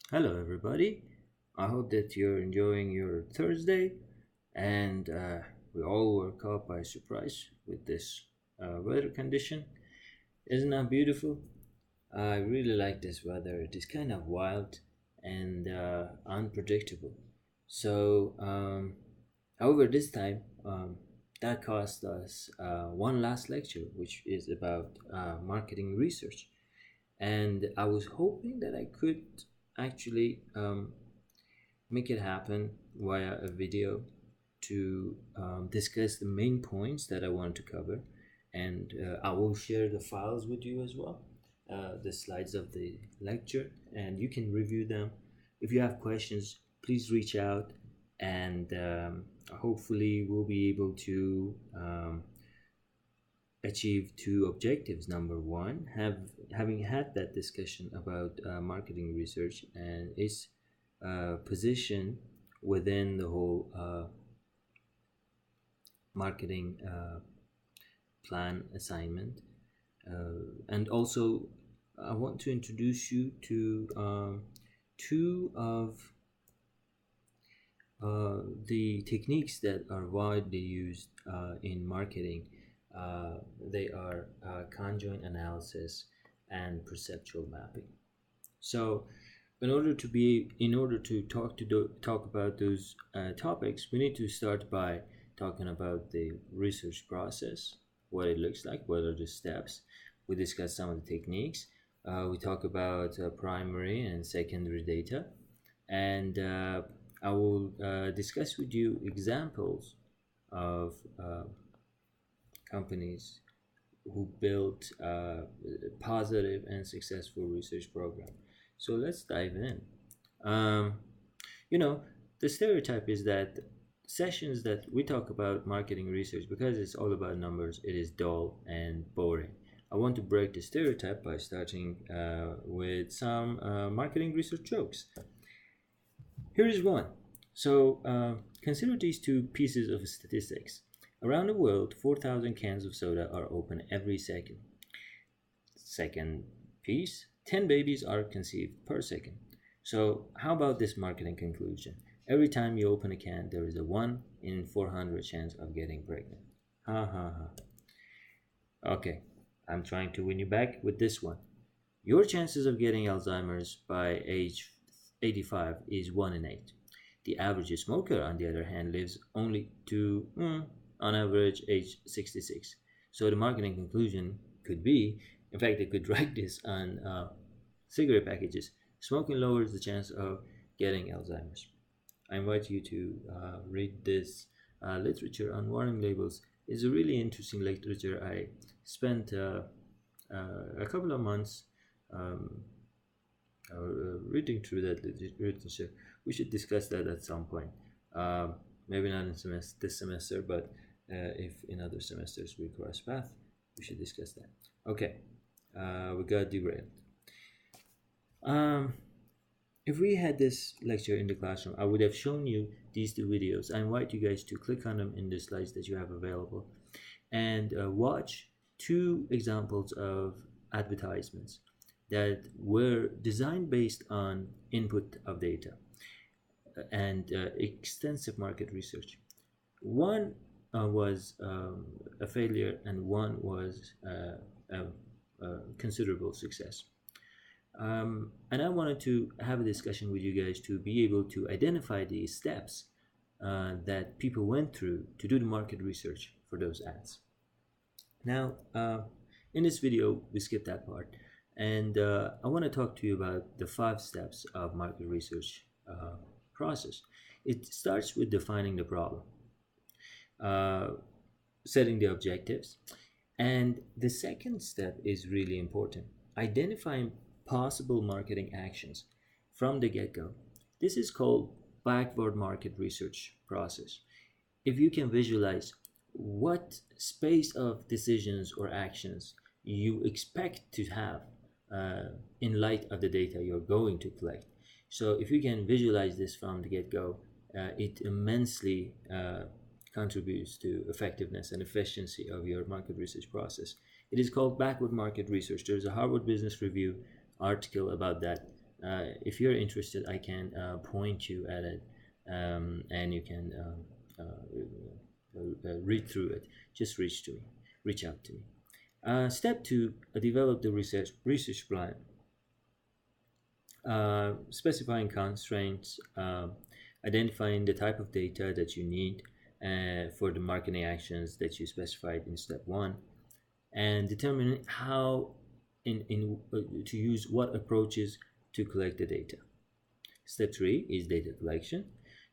Hello, everybody. I hope that you're enjoying your Thursday and we all woke up by surprise with this weather condition. Isn't that beautiful? I really like this weather. It is kind of wild and unpredictable. However, this time that cost us one last lecture, which is about marketing research. And I was hoping that I could actually make it happen via a video to discuss the main points that I want to cover. And I will share the files with you as well, the slides of the lecture, and you can review them. If you have questions, please reach out, and hopefully, we'll be able to achieve two objectives. Number one, having had that discussion about marketing research and its position within the whole marketing plan assignment. And also, I want to introduce you to two of the techniques that are widely used in marketing. They are conjoint analysis and perceptual mapping. So, in order to talk about those topics, we need to start by talking about the research process, what it looks like, what are the steps. We discuss some of the techniques. We talk about primary and secondary data, and I will discuss with you examples of companies who built positive and successful research program. So let's dive in. Um, you know, the stereotype is that sessions that we talk about marketing research, because it's all about numbers, it is dull and boring. I want to break the stereotype by starting with some marketing research jokes. Here is one. Consider these two pieces of statistics. Around the world, 4,000 cans of soda are opened every second. Second piece, 10 babies are conceived per second. So, how about this marketing conclusion? Every time you open a can, there is a 1 in 400 chance of getting pregnant. Ha ha ha. Okay, I'm trying to win you back with this one. Your chances of getting Alzheimer's by age 85 is 1 in 8. The average smoker, on the other hand, lives only to, on average, age 66. So the marketing conclusion could be, in fact, they could write this on cigarette packages. Smoking lowers the chance of getting Alzheimer's. I invite you to read this literature on warning labels. It's a really interesting literature. I spent a couple of months um, reading through that literature. We should discuss that at some point. Maybe not in this semester, but if in other semesters we cross path, we should discuss that. Okay, we got derailed. Um, if we had this lecture in the classroom, I would have shown you these two videos. I invite you guys to click on them in the slides that you have available and watch two examples of advertisements that were designed based on input of data and extensive market research. One was a failure and one was a considerable success. And I wanted to have a discussion with you guys to be able to identify the steps that people went through to do the market research for those ads. Now, in this video, we skip that part, and I want to talk to you about the 5 steps of market research process. It starts with defining the problem, uh, setting the objectives, and the second step is really important: identifying possible marketing actions from the get-go. This is called backward market research process. If you can visualize what space of decisions or actions you expect to have in light of the data you're going to collect. So if you can visualize this from the get-go, it immensely contributes to effectiveness and efficiency of your market research process. It is called backward market research. There's a Harvard Business Review article about that. If you're interested, I can point you at it, and you can read through it. Just reach out to me. Step two, develop the research plan. Specifying constraints, identifying the type of data that you need for the marketing actions that you specified in step one, and determining how to use what approaches to collect the data. Step three is data collection.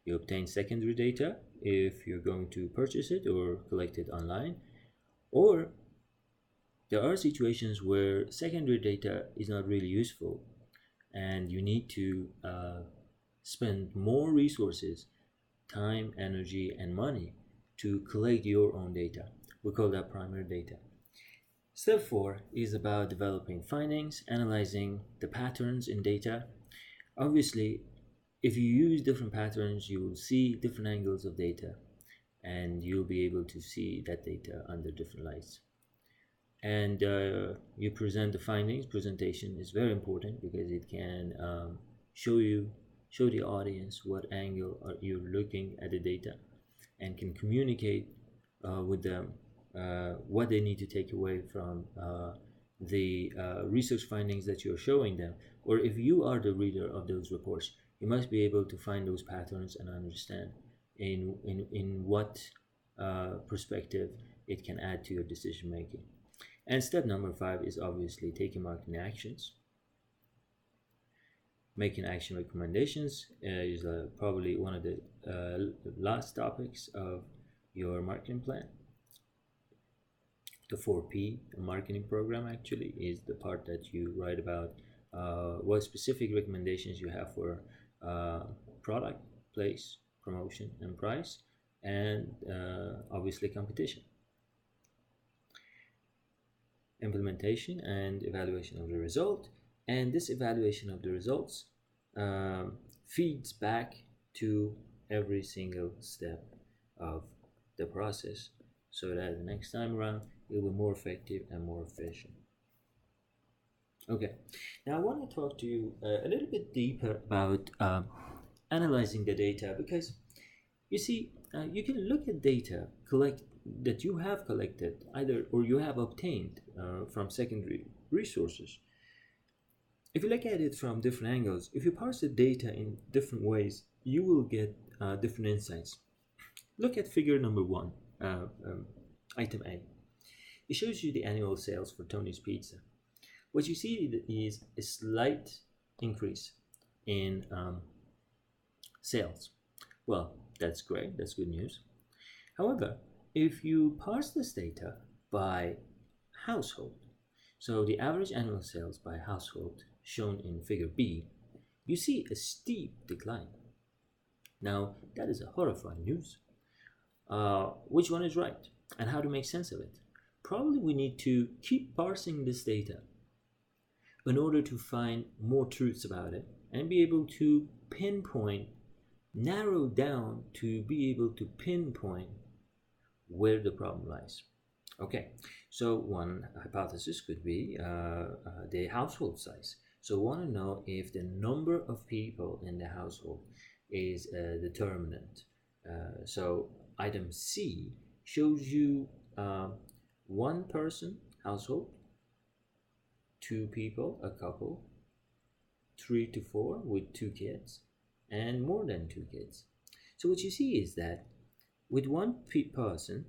You obtain secondary data if you're going to purchase it or collect it online, or there are situations where secondary data is not really useful and you need to spend more resources, time, energy, and money to collect your own data. We call that primary data. Step 4 is about developing findings, analyzing the patterns in data. Obviously, if you use different patterns, you will see different angles of data, and you'll be able to see that data under different lights. And you present the findings. Presentation is very important because it can show the audience what angle you're looking at the data, and can communicate with them what they need to take away from the research findings that you're showing them. Or if you are the reader of those reports, you must be able to find those patterns and understand in what perspective it can add to your decision making. And step number 5 is obviously taking marketing actions. Making action recommendations is probably one of the last topics of your marketing plan. The 4P marketing program actually is the part that you write about what specific recommendations you have for product, place, promotion, and price, and obviously competition. Implementation and evaluation of the result, and this evaluation of the results feeds back to every single step of the process, so that the next time around it will be more effective and more efficient. Okay, now I want to talk to you a little bit deeper about analyzing the data, because you see, you can look at data that you have collected either or you have obtained from secondary resources. If you look at it from different angles, if you parse the data in different ways, you will get different insights. Look at figure number 1, item A. It shows you the annual sales for Tony's Pizza. What you see is a slight increase in sales. Well, that's great, that's good news. However, if you parse this data by household, so the average annual sales by household shown in figure B, you see a steep decline. Now, that is a horrifying news. Which one is right, and how to make sense of it? Probably we need to keep parsing this data in order to find more truths about it and be able to narrow down to be able to pinpoint where the problem lies. Okay, so one hypothesis could be the household size. So we want to know if the number of people in the household is a determinant. So item C shows you one person household, 2 people, a couple, 3 to 4 with 2 kids, and more than 2 kids. So what you see is that with one person,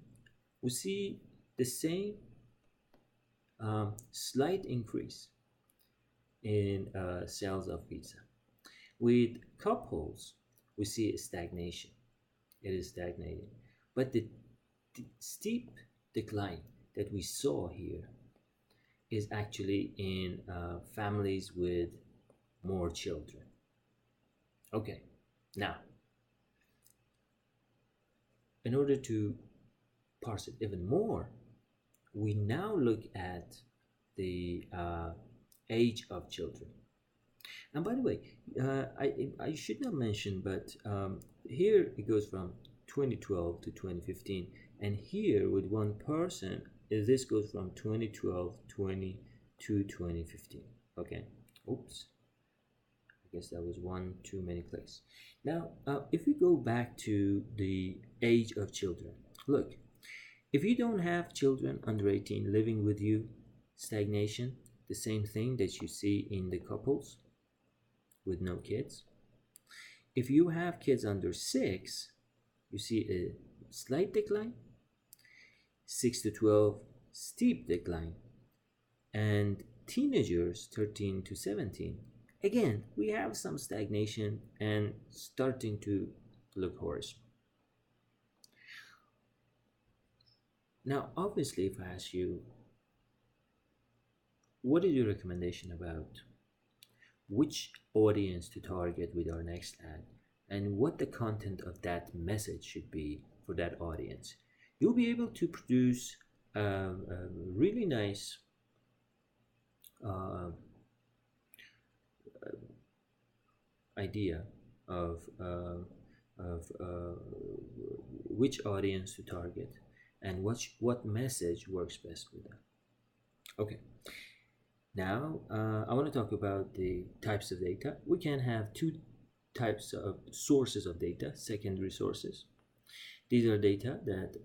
we see the same slight increase in sales of pizza. With couples, we see a stagnation. It is stagnating. But the steep decline that we saw here is actually in families with more children. Okay, now, in order to parse it even more, we now look at the age of children. And by the way, I should not mention, but here it goes from 2012 to 2015, and here with one person, this goes from 2012 to 2015. Okay, oops, guess that was one too many clicks. Now, if we go back to the age of children, look, if you don't have children under 18 living with you, stagnation, the same thing that you see in the couples with no kids. If you have kids under 6, you see a slight decline, 6 to 12, steep decline, and teenagers 13 to 17. Again, we have some stagnation and starting to look worse. Now, obviously, if I ask you, what is your recommendation about which audience to target with our next ad and what the content of that message should be for that audience, you'll be able to produce a really nice idea of which audience to target and what message works best with them. Okay, now I want to talk about the types of data. We can have two types of sources of data, secondary sources. These are data that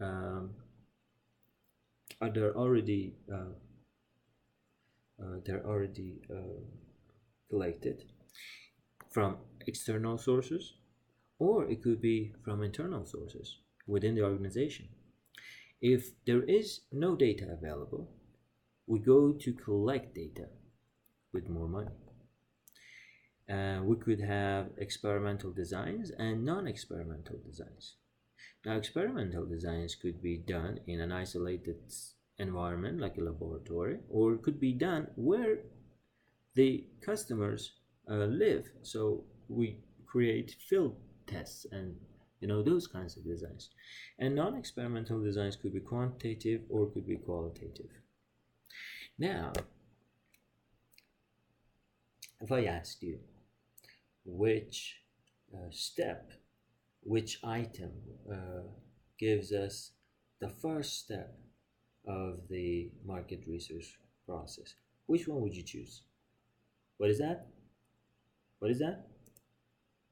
they're already collected from external sources, or it could be from internal sources within the organization. If there is no data available, we go to collect data with more money. We could have experimental designs and non-experimental designs. Now, experimental designs could be done in an isolated environment like a laboratory, or it could be done where the customers live. So we create field tests and those kinds of designs. And non-experimental designs could be quantitative or could be qualitative. Now, if I asked you which step, which item gives us the first step of the market research process, which one would you choose? What is that? What is that?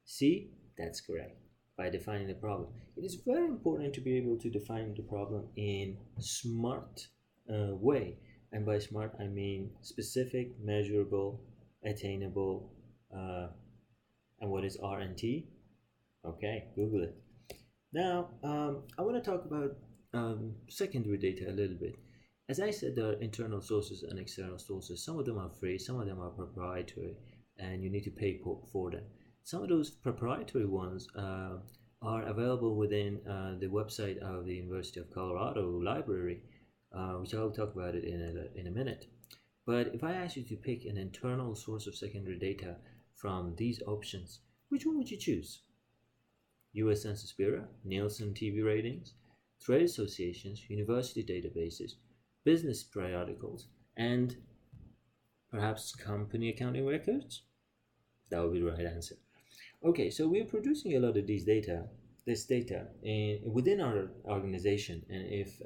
C? That's correct. By defining the problem. It is very important to be able to define the problem in a smart way. And by smart, I mean specific, measurable, attainable, and what is R&T? Okay, Google it. Now, I want to talk about secondary data a little bit. As I said, there are internal sources and external sources. Some of them are free, some of them are proprietary, and you need to pay for them. Some of those proprietary ones are available within the website of the University of Colorado library, which I'll talk about it in a minute. But if I ask you to pick an internal source of secondary data from these options, which one would you choose? US Census Bureau, Nielsen TV ratings, trade associations, university databases, business periodicals, and perhaps company accounting records? That would be the right answer. Okay, so we're producing a lot of this data within our organization, and if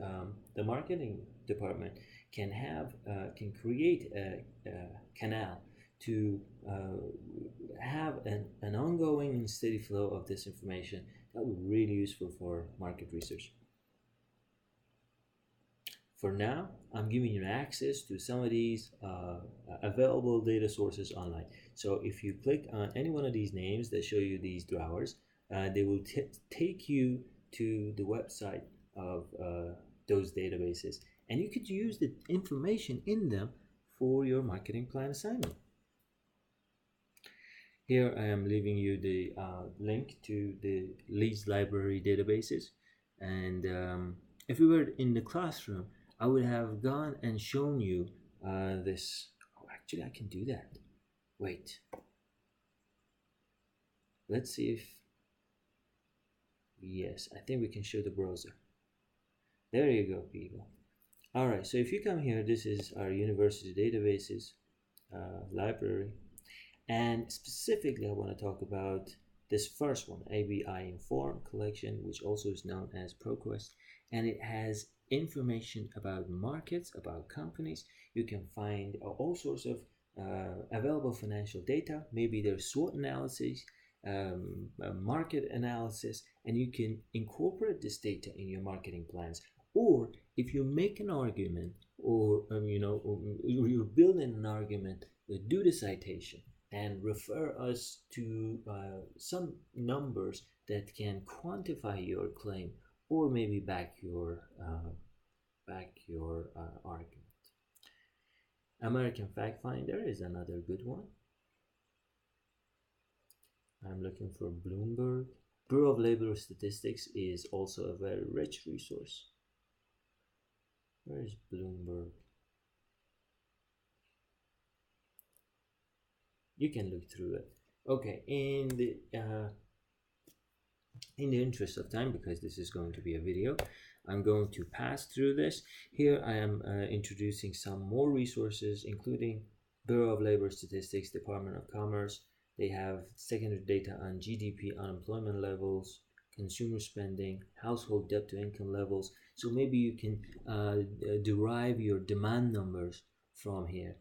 the marketing department can create a canal to have an ongoing and steady flow of this information, that would be really useful for market research. For now, I'm giving you access to some of these available data sources online. So if you click on any one of these names that show you these drawers, they will take you to the website of those databases, and you could use the information in them for your marketing plan assignment. Here I am leaving you the link to the Leeds Library databases, and if we were in the classroom, I would have gone and shown you this. Oh, actually, I can do that. Wait. Let's see if... Yes, I think we can show the browser. There you go, people. All right, so if you come here, this is our university databases library. And specifically, I want to talk about this first one, ABI Inform collection, which also is known as ProQuest. And it has information about markets, about companies. You can find all sorts of available financial data, maybe there's SWOT analysis, market analysis, and you can incorporate this data in your marketing plans. Or if you make an argument, or you're building an argument, do the citation and refer us to some numbers that can quantify your claim, or maybe back your argument. American Fact Finder is another good one. I'm looking for Bloomberg. Bureau of Labor Statistics is also a very rich resource. Where is Bloomberg? You can look through it. Okay, in the interest of time, because this is going to be a video, I'm going to pass through this. Here I am introducing some more resources, including Bureau of Labor Statistics, Department of Commerce. They have secondary data on GDP, unemployment levels, consumer spending, household debt to income levels. So maybe you can derive your demand numbers from here.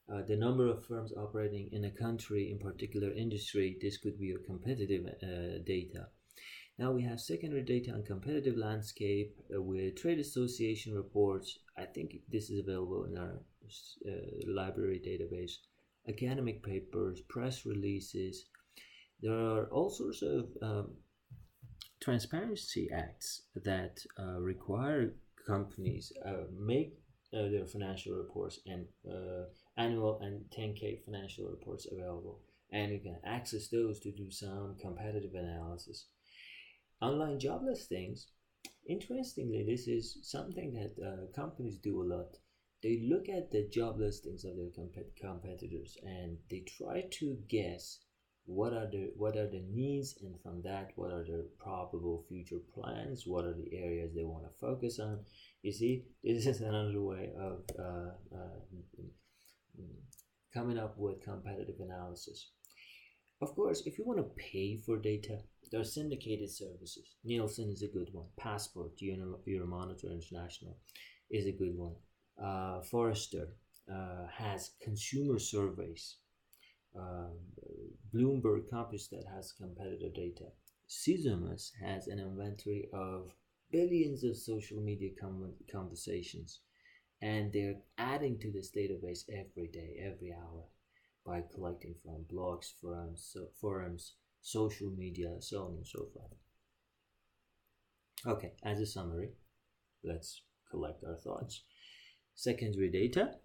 The number of firms operating in a country, in particular industry, this could be your competitive data. Now we have secondary data on competitive landscape with trade association reports. I think this is available in our library database. Academic papers, press releases. There are all sorts of transparency acts that require companies make their financial reports and annual and 10K financial reports available, and you can access those to do some competitive analysis. Online job listings, interestingly, this is something that companies do a lot. They look at the job listings of their competitors and they try to guess what are the needs, and from that, what are their probable future plans, what are the areas they want to focus on. You see, this is another way of coming up with competitive analysis. Of course, if you want to pay for data, there are syndicated services. Nielsen is a good one. Passport, Euromonitor International is a good one. Forrester has consumer surveys. Bloomberg Compustat has competitive data. Sisymus has an inventory of billions of social media conversations, and they're adding to this database every day, every hour, by collecting from blogs, forums, social media, so on and so forth. Okay, as a summary, let's collect our thoughts. Secondary data,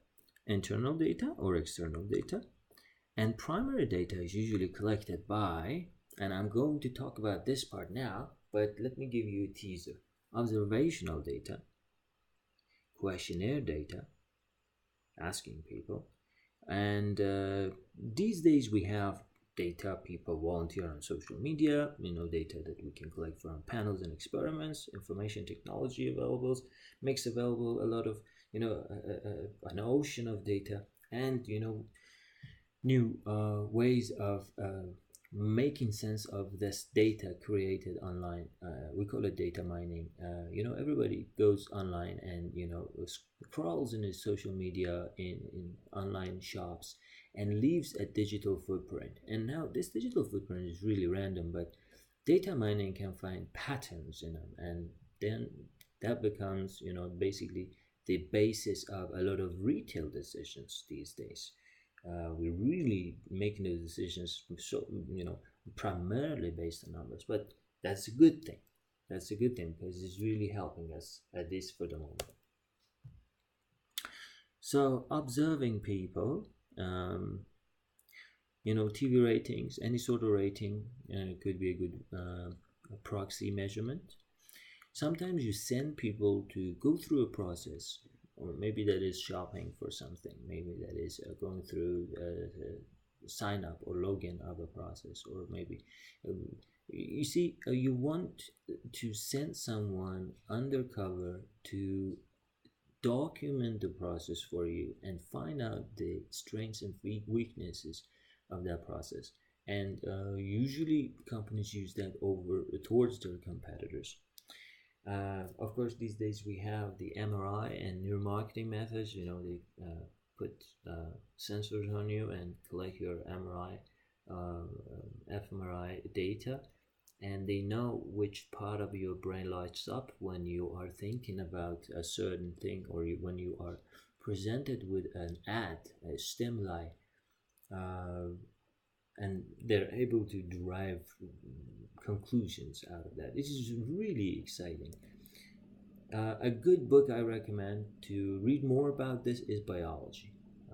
internal data or external data, and primary data is usually collected by, and I'm going to talk about this part now, but let me give you a teaser. Observational data, questionnaire data, asking people, and these days we have data people volunteer on social media, data that we can collect from panels and experiments, information technology makes available a lot of, an ocean of data, and, new ways of making sense of this data created online. We call it data mining. Everybody goes online and crawls in his social media, in online shops, and leaves a digital footprint. And now this digital footprint is really random, but data mining can find patterns in them, and then that becomes basically the basis of a lot of retail decisions these days. We're really making those decisions primarily based on numbers, but that's a good thing. That's a good thing because it's really helping us, at least for the moment. So observing people, TV ratings, any sort of rating could be a good proxy measurement. Sometimes you send people to go through a process, or maybe that is shopping for something, maybe that is going through sign up or login of a process, or maybe you see you want to send someone undercover to document the process for you and find out the strengths and weaknesses of that process, and usually companies use that towards their competitors. Of course, these days we have the MRI and neuromarketing methods. They put sensors on you and collect your MRI, fMRI data, and they know which part of your brain lights up when you are thinking about a certain thing, or when you are presented with an ad, a stimuli, and they're able to derive conclusions out of that. This is really exciting. A good book I recommend to read more about this is Biology.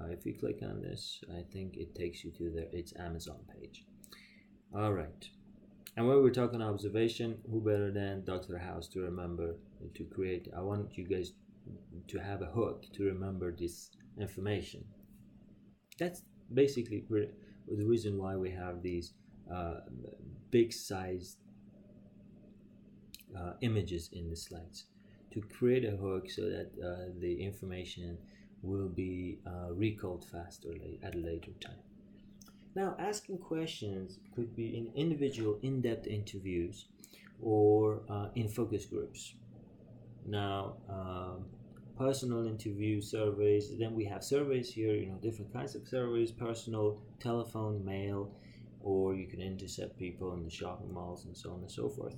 If you click on this, I think it takes you to its Amazon page. All right. And when we're talking observation, who better than Dr. House to remember to create? I want you guys to have a hook to remember this information. That's basically the reason why we have these big sized images in the slides, to create a hook so that the information will be recalled faster at a later time. Now, asking questions could be in individual in-depth interviews or in focus groups. Now, personal interview surveys, then we have surveys here, different kinds of surveys: personal, telephone, mail, or you can intercept people in the shopping malls and so on and so forth.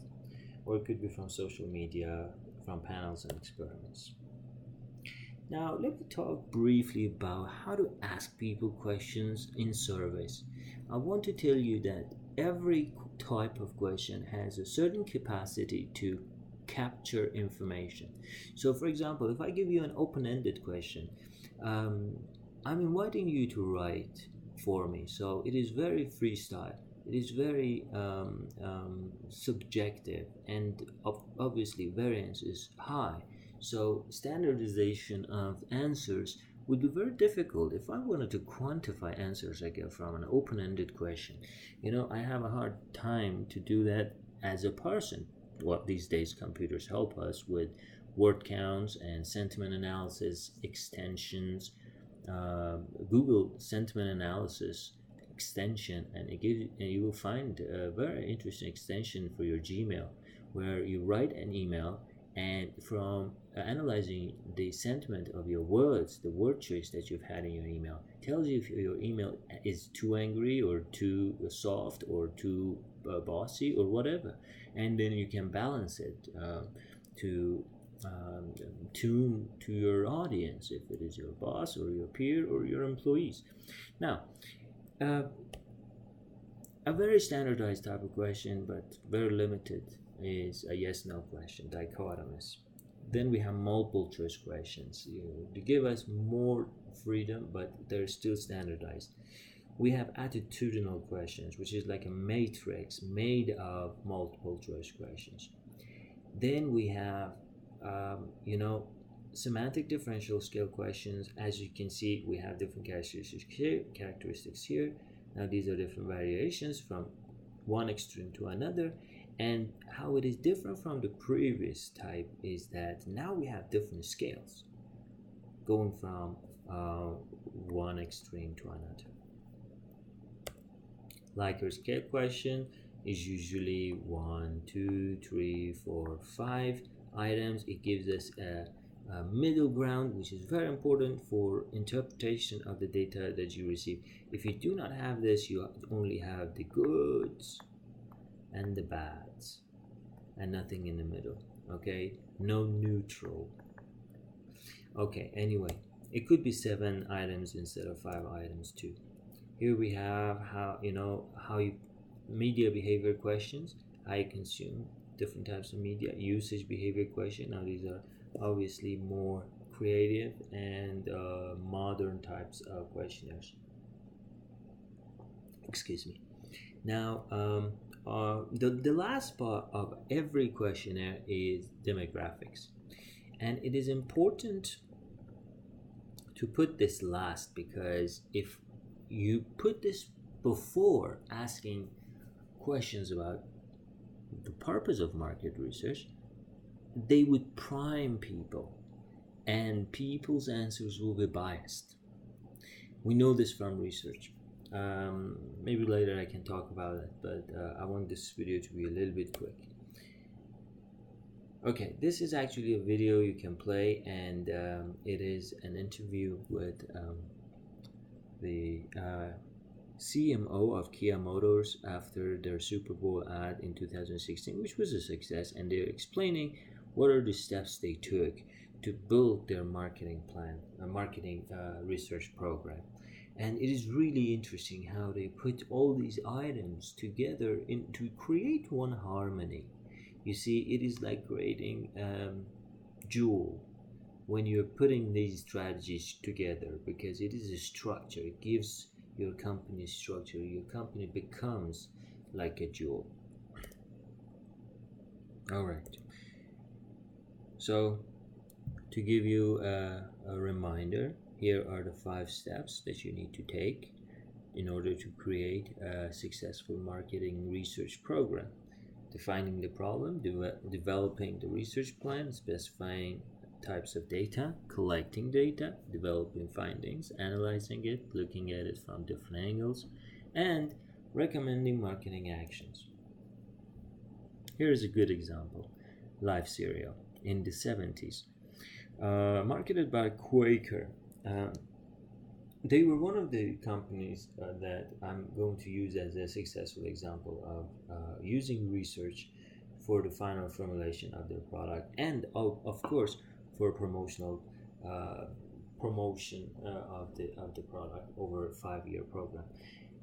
Or it could be from social media, from panels and experiments. Now, let me talk briefly about how to ask people questions in surveys. I want to tell you that every type of question has a certain capacity to capture information. So, for example, if I give you an open-ended question, I'm inviting you to write for me. So it is very freestyle. It is very subjective, and obviously variance is high. So standardization of answers would be very difficult. If I wanted to quantify answers I get from an open-ended question, I have a hard time to do that as a person. Well, these days computers help us with word counts and sentiment analysis extensions. Google sentiment analysis extension, and you will find a very interesting extension for your Gmail, where you write an email, and from analyzing the sentiment of your words, the word choice that you've had in your email, tells you if your email is too angry or too soft or too bossy or whatever, and then you can balance it to tune to your audience, if it is your boss or your peer or your employees. Now, a very standardized type of question, but very limited, is a yes/no question, dichotomous. Then we have multiple choice questions. They give us more freedom, but they're still standardized. We have attitudinal questions, which is like a matrix made of multiple choice questions. Then we have semantic differential scale questions. As you can see, we have different characteristics here. Now these are different variations from one extreme to another, and how it is different from the previous type is that now we have different scales going from one extreme to another. Likert scale question is usually 1, 2, 3, 4, 5 items. It gives us a middle ground, which is very important for interpretation of the data that you receive. If you do not have this, you only have the goods and the bads and nothing in the middle. Okay, no neutral. Okay, anyway, it could be 7 items instead of 5 items too. Here we have how you media behavior questions, how you consume different types of media, usage behavior question. Now these are obviously more creative and modern types of questionnaires. Excuse me. Now the last part of every questionnaire is demographics, and it is important to put this last, because if you put this before asking questions about the purpose of market research, they would prime people, and people's answers will be biased. We know this from research. Maybe later I can talk about it, but I want this video to be a little bit quick. Okay, this is actually a video you can play, and it is an interview with the CMO of Kia Motors after their Super Bowl ad in 2016, which was a success, and they're explaining what are the steps they took to build their marketing plan, a marketing research program. And it is really interesting how they put all these items together to create one harmony. You see, it is like creating jewel when you're putting these strategies together, because it is a structure. It gives your company structure. Your company becomes like a jewel. All right. So to give you a reminder, here are the 5 steps that you need to take in order to create a successful marketing research program. Defining the problem, developing the research plan, specifying types of data, collecting data, developing findings, analyzing it, looking at it from different angles, and recommending marketing actions. Here is a good example. Life cereal in the 70s, marketed by Quaker. They were one of the companies that I'm going to use as a successful example of using research for the final formulation of their product, and of course for promotional promotion of the product over a 5-year program.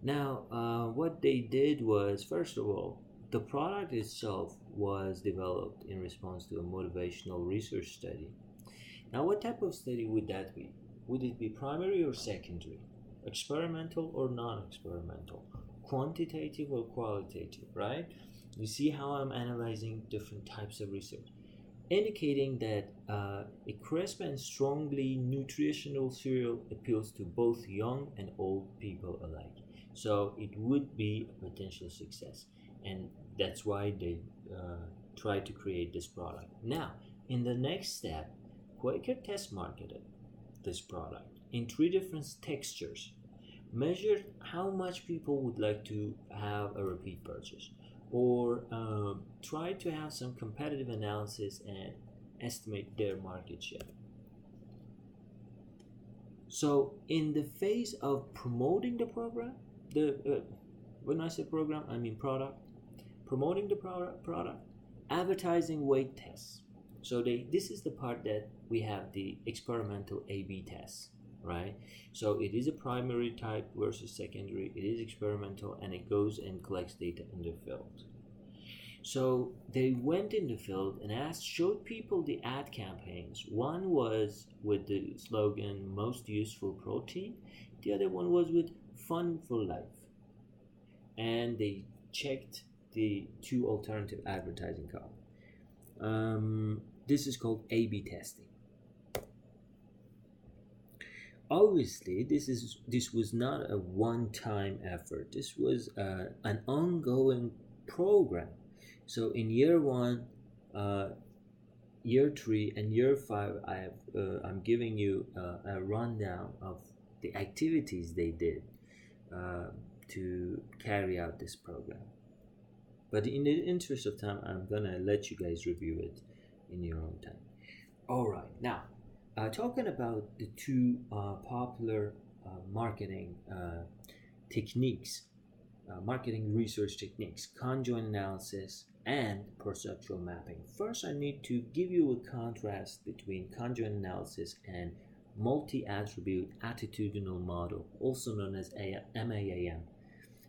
Now, what they did was, first of all, the product itself was developed in response to a motivational research study. Now, what type of study would that be? Would it be primary or secondary? Experimental or non-experimental? Quantitative or qualitative, right? You see how I'm analyzing different types of research, indicating that a crisp and strongly nutritional cereal appeals to both young and old people alike. So it would be a potential success, and that's why they try to create this product. Now, in the next step, Quaker test marketed this product in 3 different textures, measured how much people would like to have a repeat purchase, or try to have some competitive analysis and estimate their market share. So, in the phase of promoting the program, when I say program, I mean product. Promoting the product, advertising weight tests. So this is the part that we have the experimental A/B tests, right? So it is a primary type versus secondary. It is experimental, and it goes and collects data in the field. So they went in the field and showed people the ad campaigns. One was with the slogan "Most Useful Protein." The other one was with "Fun for Life," and they checked the 2 alternative advertising copy. This is called A/B testing. Obviously, this was not a one-time effort. This was an ongoing program. So in year 1, year 3, and year 5, I'm giving you a rundown of the activities they did to carry out this program. But in the interest of time, I'm gonna let you guys review it in your own time. All right, now talking about the 2 popular marketing techniques, marketing research techniques: conjoint analysis and perceptual mapping. First, I need to give you a contrast between conjoint analysis and multi-attribute attitudinal model, also known as MAAM.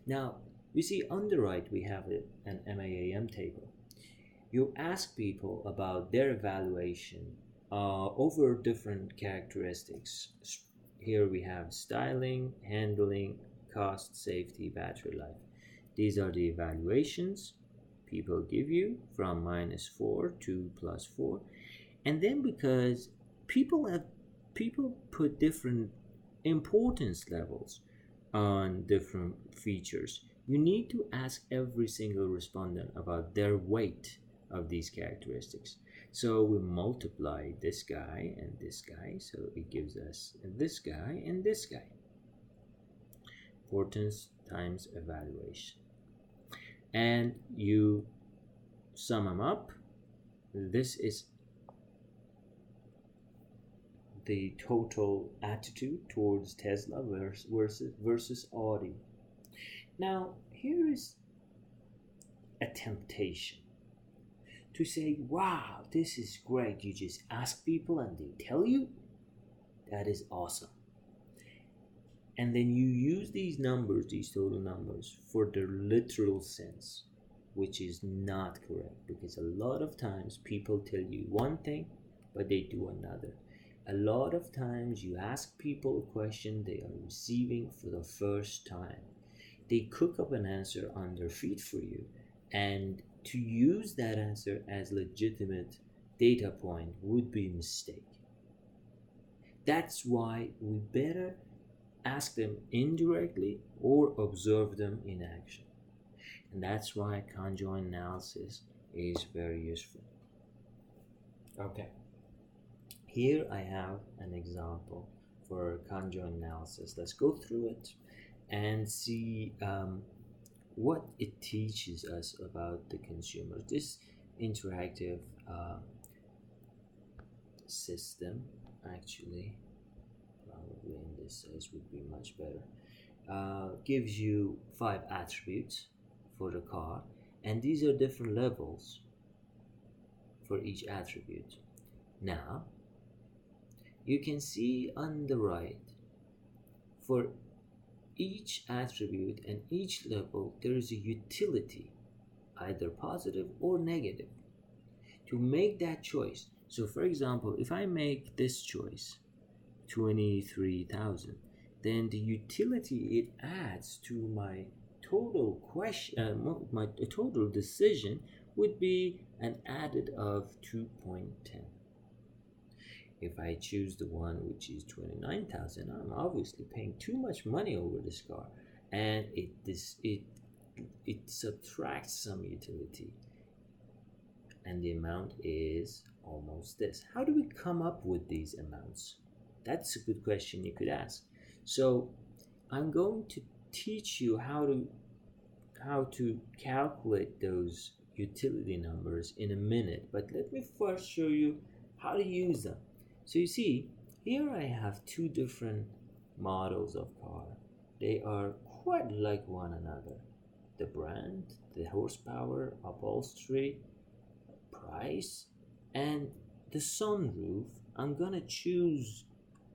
Now, you see on the right we have an MAAM table. You ask people about their evaluation over different characteristics. Here we have styling, handling, cost, safety, battery life. These are the evaluations people give you, from -4 to +4. And then, because people put different importance levels on different features, you need to ask every single respondent about their weight of these characteristics. So we multiply this guy and this guy, so it gives us this guy and this guy. Importance times evaluation. And you sum them up. This is the total attitude towards Tesla versus Audi. Now, here is a temptation to say, wow, this is great. You just ask people and they tell you. That is awesome. And then you use these numbers, these total numbers, for their literal sense, which is not correct, because a lot of times people tell you one thing, but they do another. A lot of times you ask people a question they are receiving for the first time. They cook up an answer on their feet for you, and to use that answer as legitimate data point would be a mistake. That's why we better ask them indirectly or observe them in action. And that's why conjoint analysis is very useful. Okay, here I have an example for conjoint analysis. Let's go through it and see what it teaches us about the consumer. This interactive system, actually, probably in this size would be much better, gives you 5 attributes for the car, and these are different levels for each attribute. Now you can see on the right, for each attribute and each level there is a utility, either positive or negative, to make that choice. So for example, if I make this choice, 23,000, then the utility it adds to my total question, my total decision would be an added of 2.10. If I choose the one which is 29,000, I'm obviously paying too much money over this car, and it subtracts some utility, and the amount is almost this. How do we come up with these amounts? That's a good question you could ask. So I'm going to teach you how to calculate those utility numbers in a minute, but let me first show you how to use them. So you see, here I have 2 different models of car. They are quite like one another. The brand, the horsepower, upholstery, price, and the sunroof. I'm gonna choose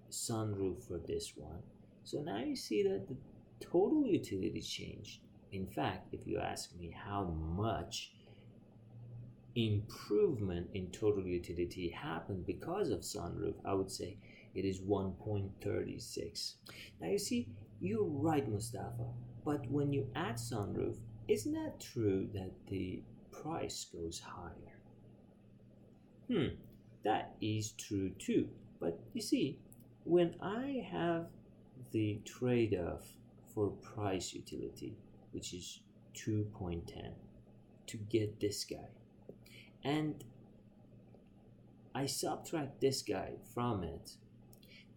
sunroof for this one. So now you see that the total utility changed. In fact, if you ask me how much improvement in total utility happened because of sunroof, I would say it is 1.36. Now you see, you're right, Mustafa, but when you add sunroof, isn't that true that the price goes higher? That is true too, but you see, when I have the trade-off for price utility, which is 2.10, to get this guy, and I subtract this guy from it,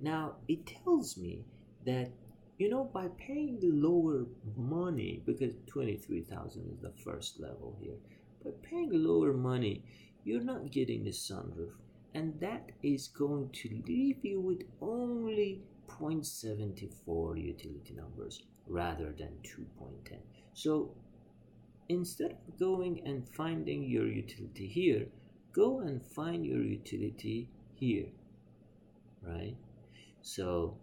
now it tells me that, by paying the lower money, because 23,000 is the first level here, by paying the lower money, you're not getting the sunroof, and that is going to leave you with only 0.74 utility numbers rather than 2.10. So instead of going and finding your utility here, go and find your utility here, right? So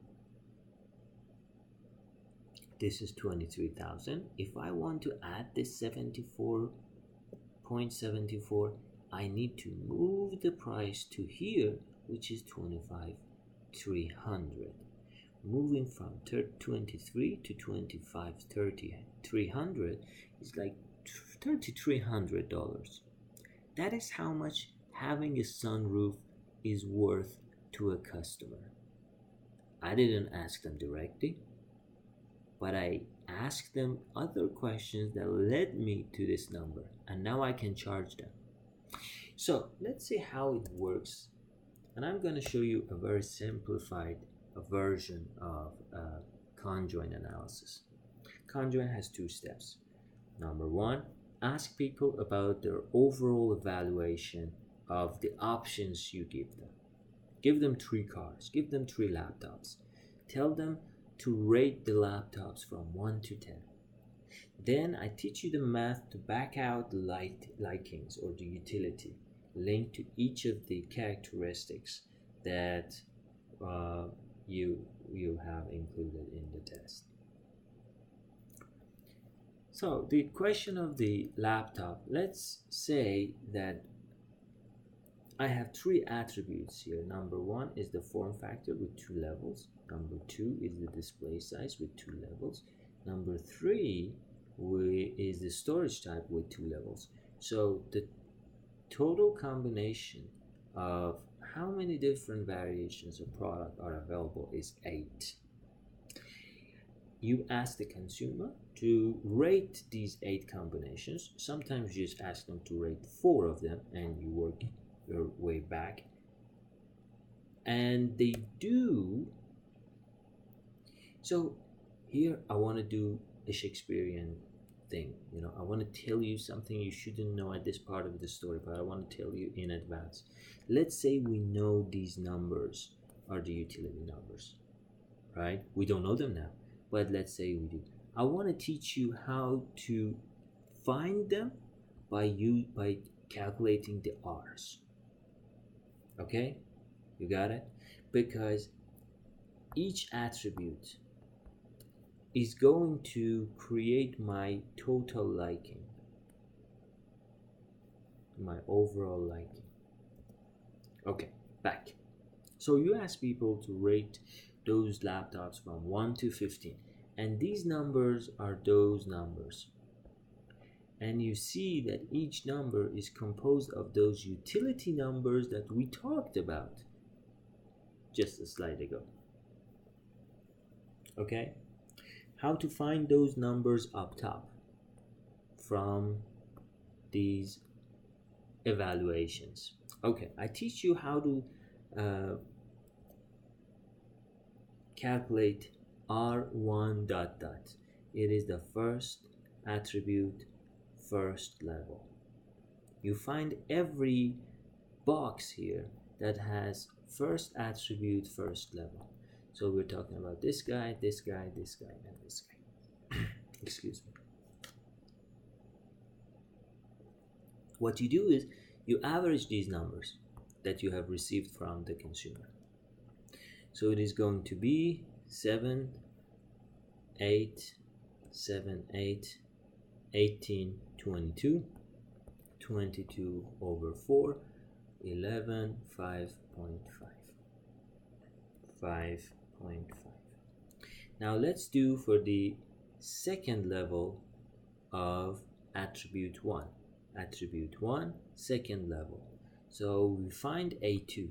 this is 23,000. If I want to add this 74.74, I need to move the price to here, which is 25,300. Moving from 23 to 25,300 is like $3,300. That is how much having a sunroof is worth to a customer. I didn't ask them directly, but I asked them other questions that led me to this number, and now I can charge them. So let's see how it works, and I'm going to show you a very simplified version of conjoint analysis. Conjoint has 2 steps. Number 1, ask people about their overall evaluation of the options you give them. Give them 3 cars, give them 3 laptops. Tell them to rate the laptops from 1 to 10. Then I teach you the math to back out the likings or the utility linked to each of the characteristics that you have included in the test. So the question of the laptop, let's say that I have 3 attributes here. Number 1 is the form factor with 2 levels. Number 2 is the display size with 2 levels. Number 3 is the storage type with 2 levels. So the total combination of how many different variations of product are available is 8. You ask the consumer to rate these 8 combinations. Sometimes you just ask them to rate 4 of them and you work your way back. And they do. So here I want to do a Shakespearean thing. I want to tell you something you shouldn't know at this part of the story, but I want to tell you in advance. Let's say we know these numbers are the utility numbers, right? We don't know them now, but let's say we do. I want to teach you how to find them by calculating the R's. Okay? You got it? Because each attribute is going to create my total liking, my overall liking. Okay, back. So you ask people to rate those laptops from 1 to 15, and these numbers are those numbers. And you see that each number is composed of those utility numbers that we talked about just a slide ago. Okay? How to find those numbers up top from these evaluations. Okay, I teach you how to calculate R1 ... It is the first attribute, first level. You find every box here that has first attribute, first level. So we're talking about this guy, this guy, this guy, and this guy. Excuse me. What you do is you average these numbers that you have received from the consumer. So it is going to be 7, 8, 7, 8, 18, 22, 22 over 4, 11, 5.5. 5.5. Now let's do for the second level of attribute 1. Attribute 1, second level. So we find A2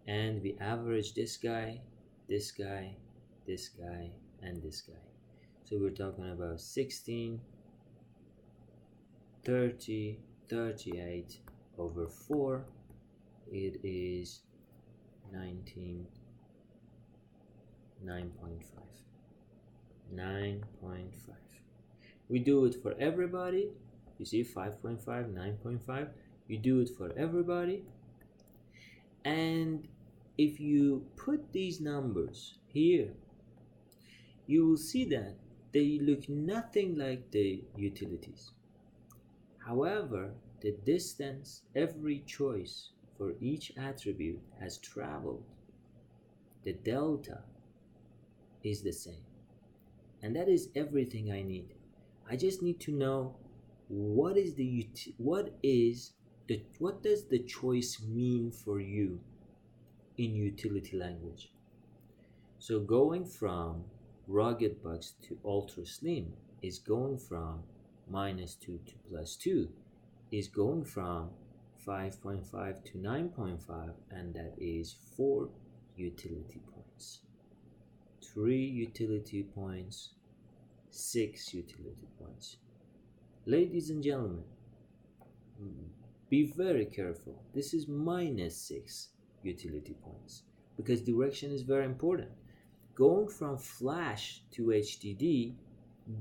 and we average this guy, this guy, this guy, and this guy. So we're talking about 16, 30, 38 over 4. It is 19, 9.5. 9.5. We do it for everybody. You see 5.5, 9.5. You do it for everybody. And if you put these numbers here, you will see that they look nothing like the utilities. However, the distance every choice for each attribute has traveled, the delta is the same. And that is everything I need. I just need to know what does the choice mean for you in utility language. So going from rugged bugs to ultra slim is going from -2 to +2, is going from 5.5 to 9.5, and that is 4 utility points. 3 utility points, 6 utility points. Ladies and gentlemen, be very careful. This is -6 utility points because direction is very important. Going from flash to HDD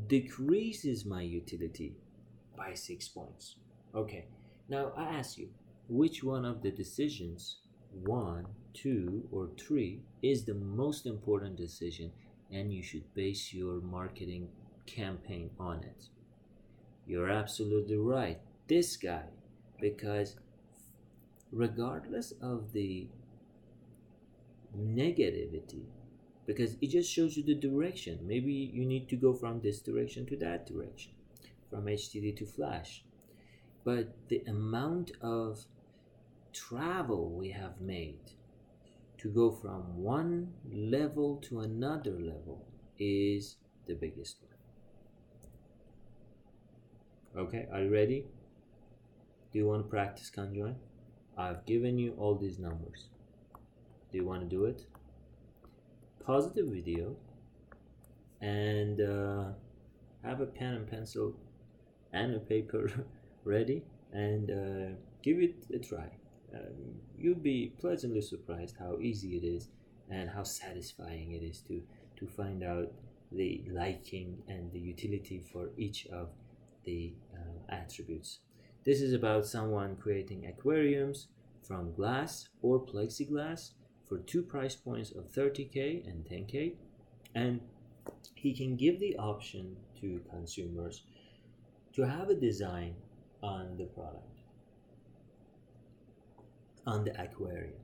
decreases my utility by 6 points. Okay, now I ask you, which one of the decisions one, two, or three is the most important decision, and you should base your marketing campaign on it. You're absolutely right. This guy, because regardless of the negativity, because it just shows you the direction. Maybe you need to go from this direction to that direction, from HDD to Flash. But the amount of travel we have made to go from one level to another level is the biggest one. Okay, are you ready? Do you want to practice conjoin? I've given you all these numbers. Do you want to do it? Pause the video and have a pen and pencil and a paper ready, and give it a try. You'll be pleasantly surprised how easy it is and how satisfying it is to find out the liking and the utility for each of the attributes. This is about someone creating aquariums from glass or plexiglass for two price points of 30K and 10K, and he can give the option to consumers to have a design on the product, on the aquarium.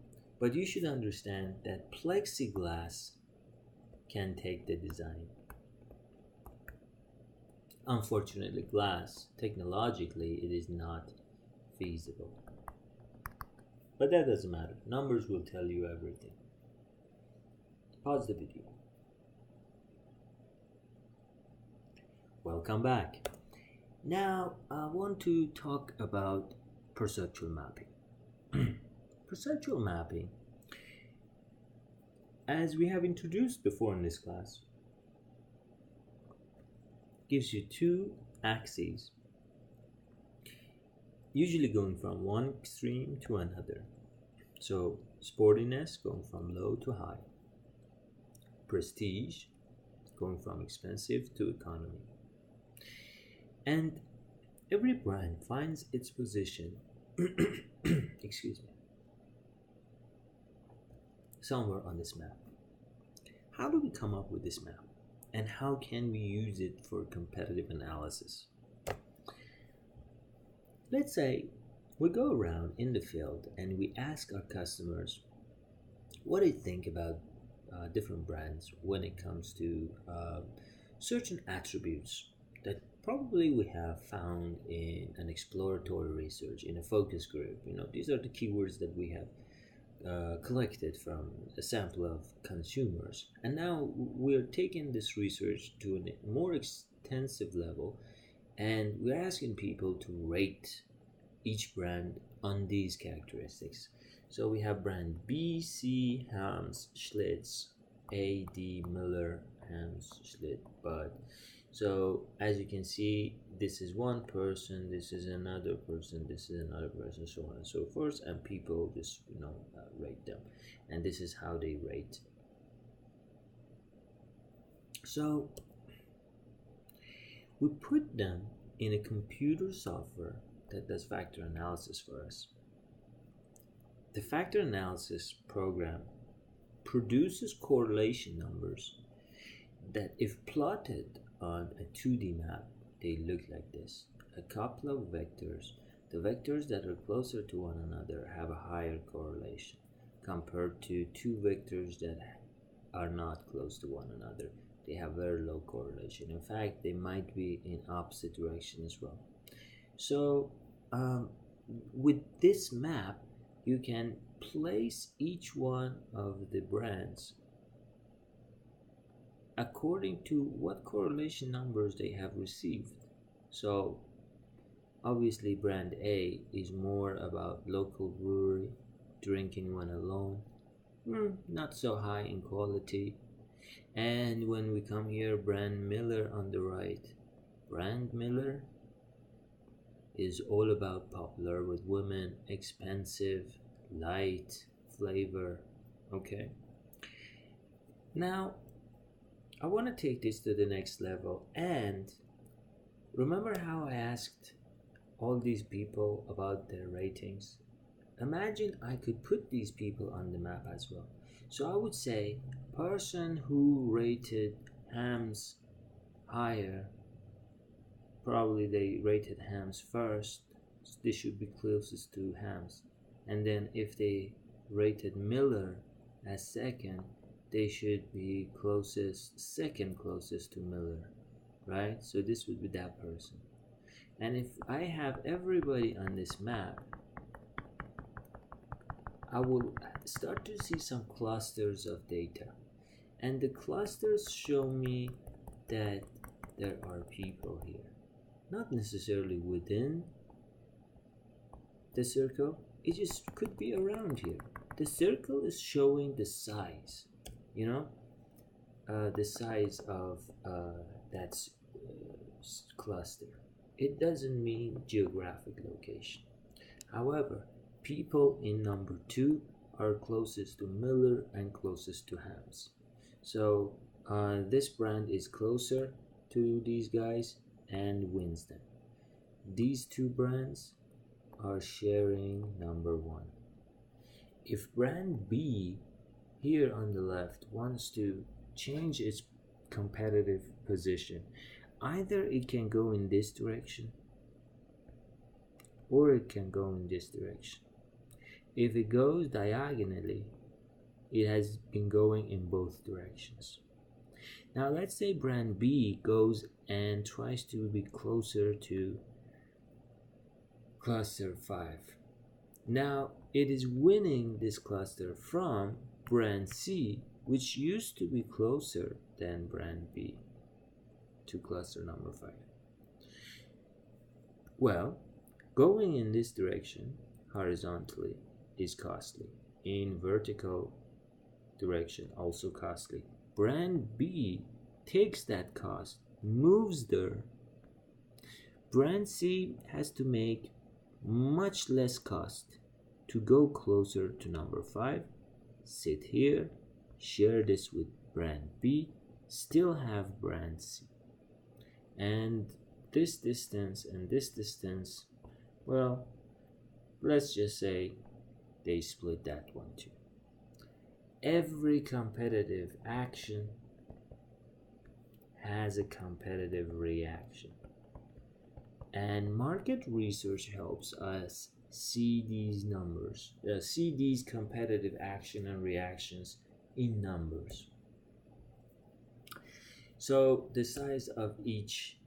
But you should understand that plexiglass can take the design. Unfortunately, glass, technologically, it is not feasible. But that doesn't matter. Numbers will tell you everything. Pause the video. Welcome back. Now, I want to talk about perceptual mapping. Perceptual mapping, as we have introduced before in this class, gives you two axes, usually going from one extreme to another. So, sportiness going from low to high, prestige going from expensive to economy. And every brand finds its position excuse me, somewhere on this map. How do we come up with this map? And how can we use it for competitive analysis? Let's say we go around in the field and we ask our customers what they think about different brands when it comes to certain attributes that probably we have found in an exploratory research, in a focus group. These are the keywords that we have collected from a sample of consumers, and now we're taking this research to a more extensive level, and we're asking people to rate each brand on these characteristics. So we have brand B, C, Hams, Schlitz, A, D, Miller, Hams, Schlitz, Bud. So as you can see, this is one person, this is another person, this is another person, so on and so forth, and people just rate them, and this is how they rate. So we put them in a computer software that does factor analysis for us. The factor analysis program produces correlation numbers that, if plotted on a 2D map, they look like this. A couple of vectors. The vectors that are closer to one another have a higher correlation compared to two vectors that are not close to one another. They have very low correlation. In fact, they might be in opposite direction as well. So with this map, you can place each one of the brands according to what correlation numbers they have received. So obviously brand A is more about local brewery, drinking when alone, not so high in quality. And when we come here, brand Miller on the right, brand Miller is all about popular with women, expensive, light, flavor. Okay, now I want to take this to the next level. And remember how I asked all these people about their ratings? imagine I could put these people on the map as well. So I would say person who rated hams higher, probably they rated hams first, so they should be closest to hams. And then if they rated Miller as second, they should be second closest to Miller, right? So this would be that person. And if I have everybody on this map, I will start to see some clusters of data. And the clusters show me that there are people here. Not necessarily within the circle, it just could be around here. The circle is showing the size, the size of that cluster. It doesn't mean geographic location. However, people in number 2 are closest to Miller and closest to hams. So this brand is closer to these guys and wins them. These two brands are sharing number 1. If brand B here on the left wants to change its competitive position, either it can go in this direction or it can go in this direction. If it goes diagonally, it has been going in both directions. Now let's say brand B goes and tries to be closer to cluster 5. Now it is winning this cluster from brand C, which used to be closer than brand B to cluster number 5. Well, going in this direction horizontally is costly. In vertical direction also costly. Brand B takes that cost, moves there. Brand C has to make much less cost to go closer to number 5, sit here, share this with brand B, still have brand C. And this distance and this distance, well, let's just say they split that one too. Every competitive action has a competitive reaction. And market research helps us see these numbers, see these competitive action and reactions in numbers. So the size of each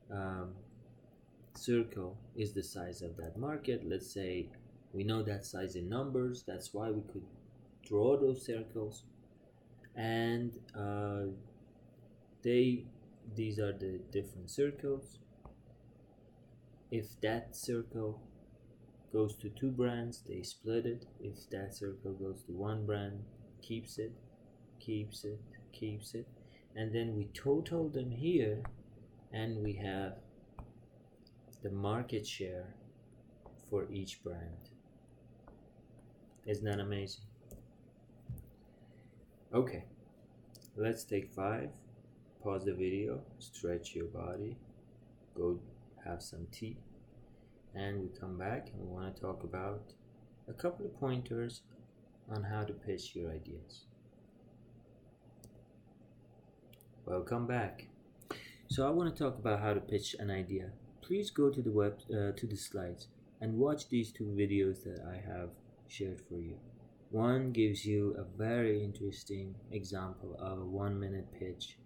circle is the size of that market. Let's say we know that size in numbers. That's why we could draw those circles. And these are the different circles. If that circle goes to 2 brands, they split it. If that circle goes to 1 brand, keeps it. And then we total them here, and we have the market share for each brand. Isn't that amazing? Okay, let's take 5, pause the video, stretch your body, go have some tea, and we come back and we want to talk about a couple of pointers on how to pitch your ideas. Welcome back. So I want to talk about how to pitch an idea. Please go to the slides and watch these 2 videos that I have shared for you. One gives you a very interesting example of a 1-minute pitch,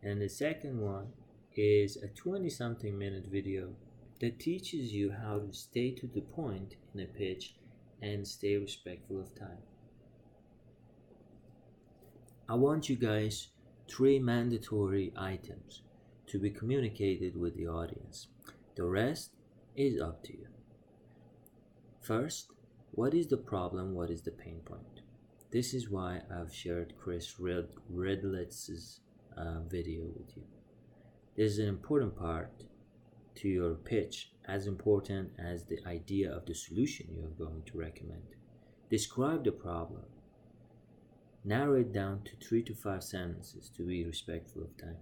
and the second one is a 20-something minute video that teaches you how to stay to the point in a pitch and stay respectful of time. I want you guys 3 mandatory items to be communicated with the audience. The rest is up to you. First, what is the problem? What is the pain point? This is why I've shared Chris Redletz's video with you. This is an important part to your pitch, as important as the idea of the solution you are going to recommend. Describe the problem. Narrow it down to 3 to 5 sentences to be respectful of time.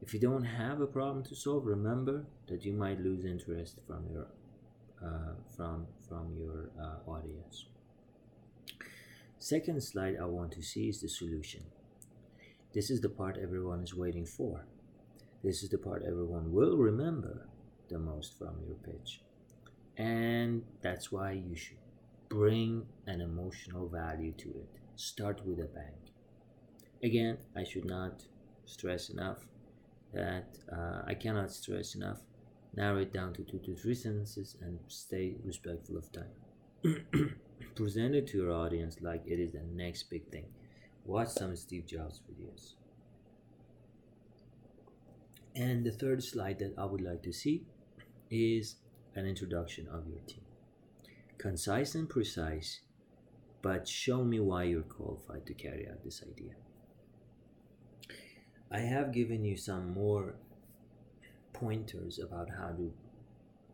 If you don't have a problem to solve, remember that you might lose interest from your audience. Second slide I want to see is the solution. This is the part everyone is waiting for. This is the part everyone will remember the most from your pitch. And that's why you should bring an emotional value to it. Start with a bang. Again, I should not stress enough that I cannot stress enough. Narrow it down to 2 to 3 sentences and stay respectful of time. Present it to your audience like it is the next big thing. Watch some Steve Jobs videos. And the third slide that I would like to see is an introduction of your team. Concise and precise, but show me why you're qualified to carry out this idea. I have given you some more pointers about how to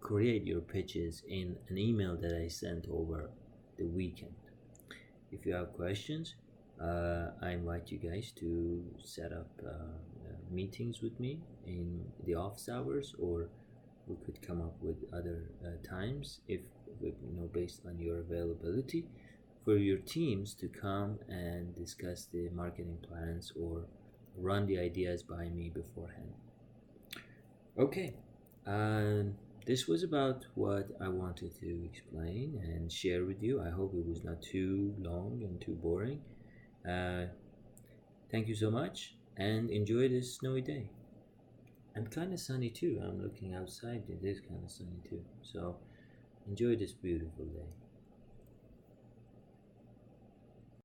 create your pitches in an email that I sent over the weekend. If you have questions, I invite you guys to set up meetings with me in the office hours, or we could come up with other times if based on your availability for your teams to come and discuss the marketing plans or run the ideas by me beforehand. Okay, this was about what I wanted to explain and share with you. I hope it was not too long and too boring. Thank you so much and enjoy this snowy day. And kind of sunny too. I'm looking outside, it is kind of sunny too. So enjoy this beautiful day.